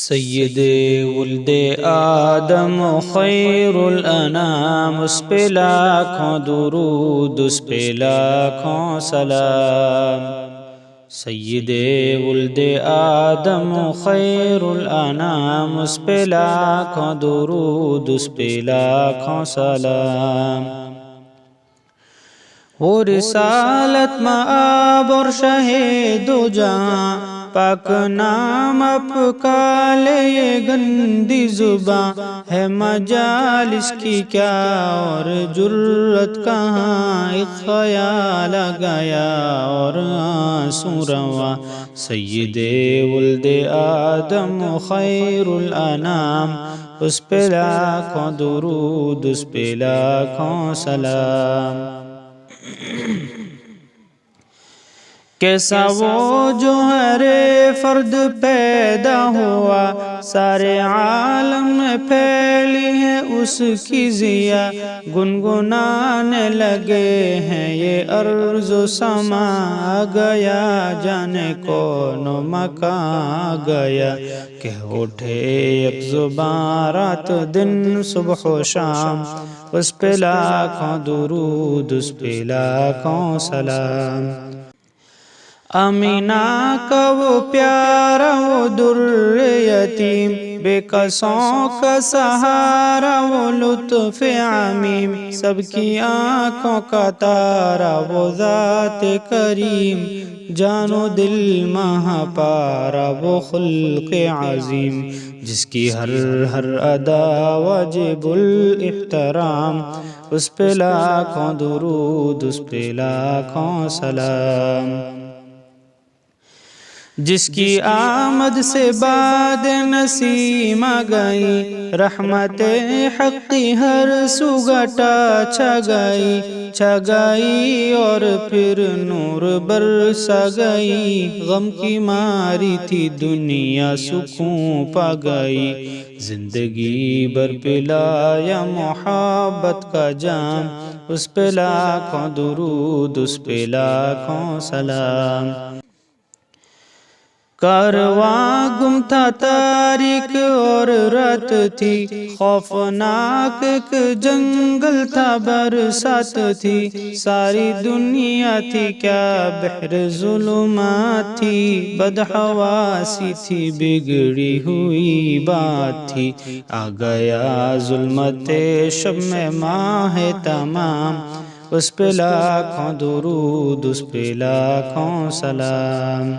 سید ولد آدم خیر الانام، اس پہ لاکھوں درود، اس پہ لاکھوں سلام۔ سید ولد آدم خیر الانام، اس پہ لاکھوں درود، اس پہ لاکھوں سلام۔ وہ رسالت مآب اور شہید و جہاں، پاک نام اپ کا لے یہ گندی زباں، ہے مجالس کی کیا اور جرت کہاں، ایک خیال آ گیا اور آنسو رواں۔ سید ولد آدم خیر الانام، اس پہ لاکھوں درود، اس پہ لاکھوں سلام۔ کیسا وہ جو ہر فرد پیدا ہوا، سارے عالم میں پھیلی ہے اس کی ضیا، گنگنانے لگے ہیں یہ ارض و سما، آ گیا جانے کون و مکاں گیا، کہہ اٹھے یک زباں رات دن صبح و شام، اس پہ لاکھوں درود، اس پہ لاکھوں سلام۔ آمینہ کا وہ پیارا وہ در یتیم، بے کسوں کا سہارا وہ لطف عمیم، سب کی آنکھوں کا تارا وہ ذات کریم، جان و دل مہا پارا وہ خلق عظیم، جس کی ہر ادا واجب الاحترام، اس پہ لاکھوں درود، اس پہ لاکھوں سلام۔ جس کی آمد سے باد نسیم آ گئی، رحمت حق کی ہر سوگٹا چھا گئی اور پھر نور برسا گئی، غم کی ماری تھی دنیا سکون پا گئی، زندگی بھر پلایا محبت کا جام، اس پہ لاکھوں درود، اس پہ لاکھوں سلام۔ کارواں گم تھا تاریک اور رات تھی، خوفناک ایک جنگل تھا برسات تھی، ساری دنیا تھی کیا بحر ظلمات تھی، بدحواسی تھی بگڑی ہوئی بات تھی، آ گیا ظلمت شب میں ماہ تمام، اس پہ لاکھوں درود، اس پہ لاکھوں سلام۔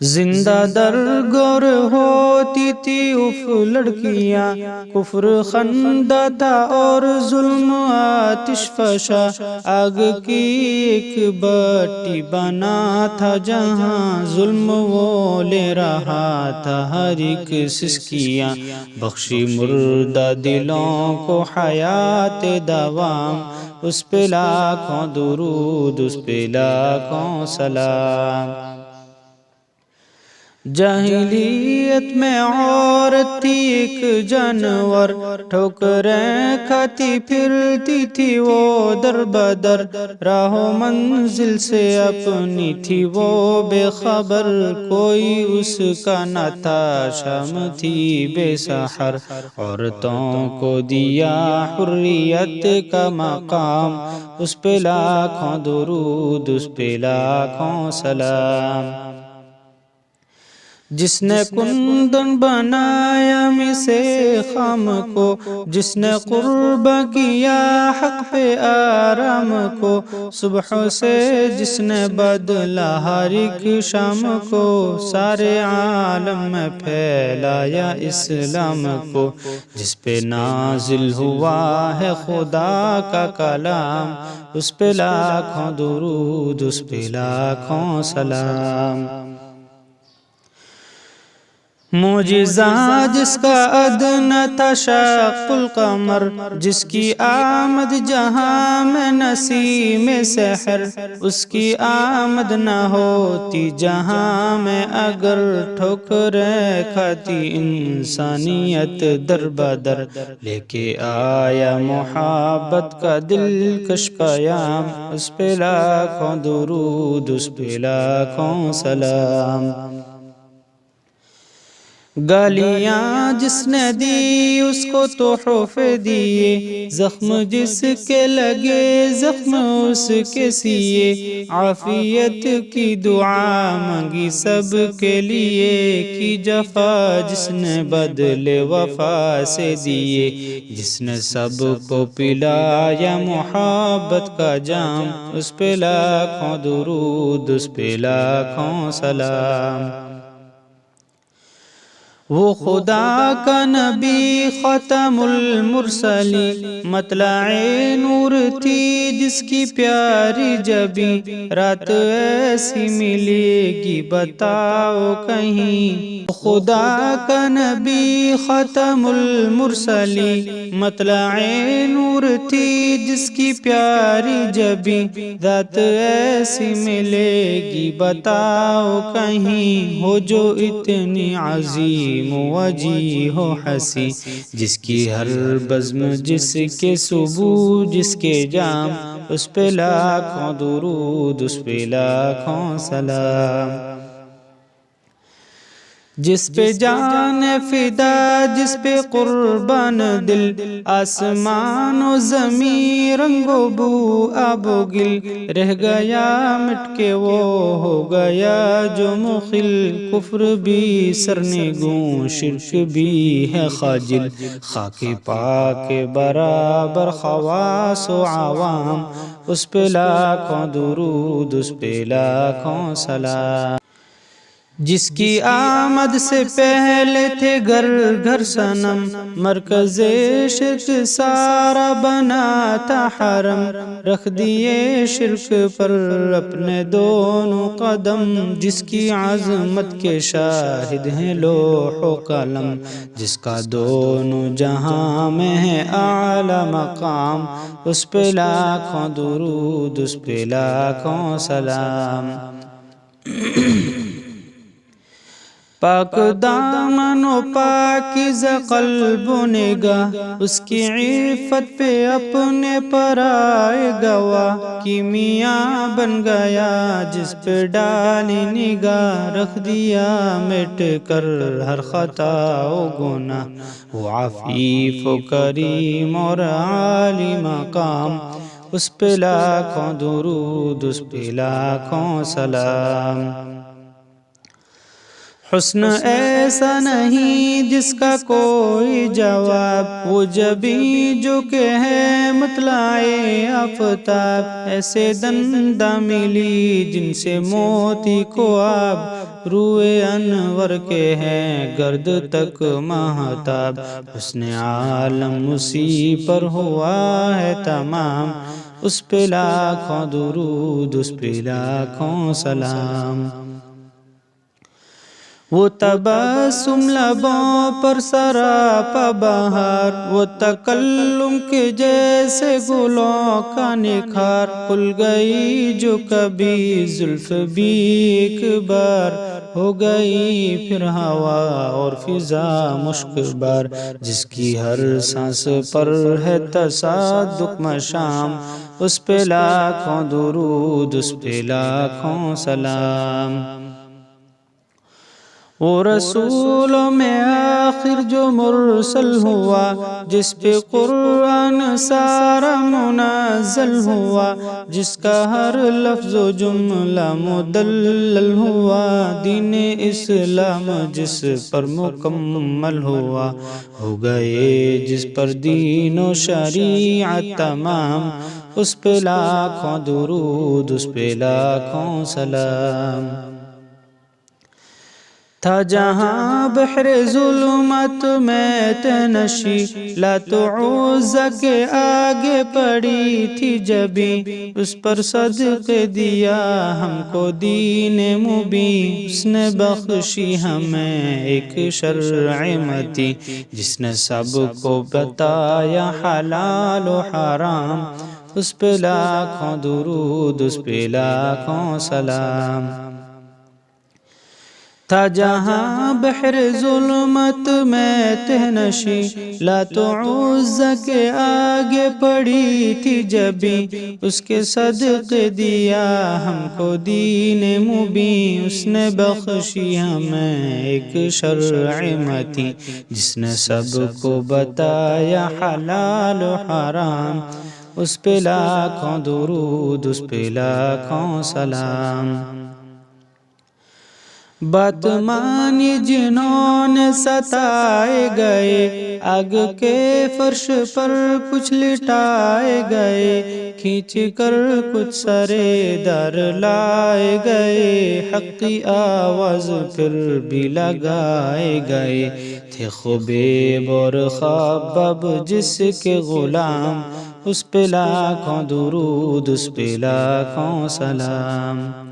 زندہ در گور ہوتی تھی اف لڑکیاں، کفر خندہ تھا اور ظلم آتش فشاں، آگ کی ایک بٹی بنا تھا جہاں، ظلم وہ لے رہا تھا ہر ایک سسکیاں، بخشی مردہ دلوں کو حیات دوام، اس پہ لاکھوں درود، اس پہ لاکھوں سلام۔ جاہلیت میں عورت تھی ایک جانور، ٹھوکریں کھاتی پھرتی تھی وہ در بدر، راہ و منزل سے اپنی تھی وہ بے خبر، کوئی اس کا نہ تھا، شام تھی بے سحر، عورتوں کو دیا حریت کا مقام، اس پہ لاکھوں درود، اس پہ لاکھوں سلام۔ جس نے کندن بنایا مِسے خام کو، جس نے قرب کیا حق پہ آرام کو، صبح سے جس نے بدلا ہر ایک شام کو، سارے عالم میں پھیلایا اسلام کو، جس پہ نازل ہوا ہے خدا کا کلام، اس پہ لاکھوں درود، اس پہ لاکھوں سلام۔ معجزہ جس کا ادنیٰ تھا شق القمر، جس کی آمد جہاں میں نسیم سحر، اس کی آمد نہ ہوتی جہاں میں اگر ٹھوکریں کھاتی انسانیت در بدر، لے کے آیا محبت کا دلکش پیام، اس پہ لاکھوں درود، اس پہ لاکھوں سلام۔ گالیاں جس نے دی اس کو تحفے دیے، زخم جس کے لگے زخم اس کے سیے، عافیت کی دعا مانگی سب کے لیے، کی جفا جس نے بدلے وفا سے دیے، جس نے سب کو پلایا محبت کا جام، اس پہ لاکھوں درود اس پہ لاکھوں سلام۔ وہ خدا کا نبی ختم المرسلی، مطلع نور تھی جس کی پیاری جبی، رات ایسی ملے گی بتاؤ کہیں۔ خدا کا نبی ختم المرسلی، مطلع نور تھی جس کی پیاری جبی، ذات ایسی ملے گی بتاؤ کہیں، ہو جو اتنی عظیم وجی ہو حسی، جس کی ہر بزم جس کے صبح جس کے جام، اس پہ لاکھوں درود اس پہ لاکھوں سلام۔ جس پہ جان فدا جس پہ قربان دل، آسمان و زمین رنگ و بو آب و گل، رہ گیا مٹ کے وہ ہو گیا جو مخل، کفر بھی سرنگوں شرک بھی ہے خاجل، خاک پاک برابر خواص و عوام، اس پہ لاکھوں درود اس پہ لاکھوں سلام۔ جس کی آمد سے پہلے تھے گھر گھر صنم، مرکز شرک سارا بنا تھا حرم، رکھ دیے شرک پر اپنے دونوں قدم، جس کی عظمت کے شاہد ہیں لوح و قلم، جس کا دونوں جہاں میں ہے اعلی مقام، اس پہ لاکھوں درود اس پہ لاکھوں سلام۔ پاک دامن و پاکیزہ قلب و نگاہ، اس کی عفت پہ اپنے پرائے گواہ، کیمیا بن گیا جس پہ ڈالی نگاہ، رکھ دیا مٹ کر ہر خطا و گناہ، وہ عفیف و کریم اور عالی مقام، اس پہ لاکھوں درود اس پہ لاکھوں سلام۔ حسن ایسا نہیں جس کا کوئی جواب، وہ جبیں جو کہ ہے مطلع آفتاب، ایسے دندہ ملی جن سے موتی کو آب، روئے انور کے ہیں گرد تک مہتاب، حسن عالم اسی پر ہوا ہے تمام، اس پہ لاکھوں درود اس پہ لاکھوں سلام۔ وہ تبسم لبوں پر سراپا بہار، وہ تکلم کے جیسے گلوں کا نکھار، کھل گئی جو کبھی زلف بھی ایک بار، ہو گئی پھر ہوا اور فضا مشک بار، جس کی ہر سانس پر ہے تصادق مشام، اس پہ لاکھوں درود اس پہ لاکھوں سلام۔ وہ رسولوں میں آخر جو مرسل ہوا، جس پہ قرآن سارا منزل ہوا، جس کا ہر لفظ و جملہ مدلل ہوا، دین اسلام جس پر مکمل ہوا، ہو گئے جس پر دین و شریعت تمام، اس پہ لاکھوں درود اس پہ لاکھوں سلام۔ تھا جہاں بحر ظلمت میں تنشی، لات عزا کے آگے پڑی تھی جبیں، اس پر صدقے دیا ہم کو دین مبین، اس نے بخشی ہمیں ایک شرع متی، جس نے سب کو بتایا حلال و حرام، اس پہ لاکھوں درود اس پہ لاکھوں سلام۔ تھا جہاں بحر ظلمت میں تہنشی، لات و عزا کے آگے پڑی تھی جبی، اس کے صدقے دیا ہم کو دین مبین، اس نے بخشی ہمیں ایک شرع متی، جس نے سب کو بتایا حلال و حرام، اس پہ لاکھوں درود، اس پہ لاکھوں سلام۔ بات مانی جنہوں نے ستائے گئے، آگ کے فرش پر کچھ لٹائے گئے، کھینچ کر کچھ سرے در لائے گئے، حق کی آواز پھر بھی لگائے گئے، تھے خبیب اور خباب جس کے غلام، اس پہ لاکھوں درود، اس پہ لاکھوں سلام۔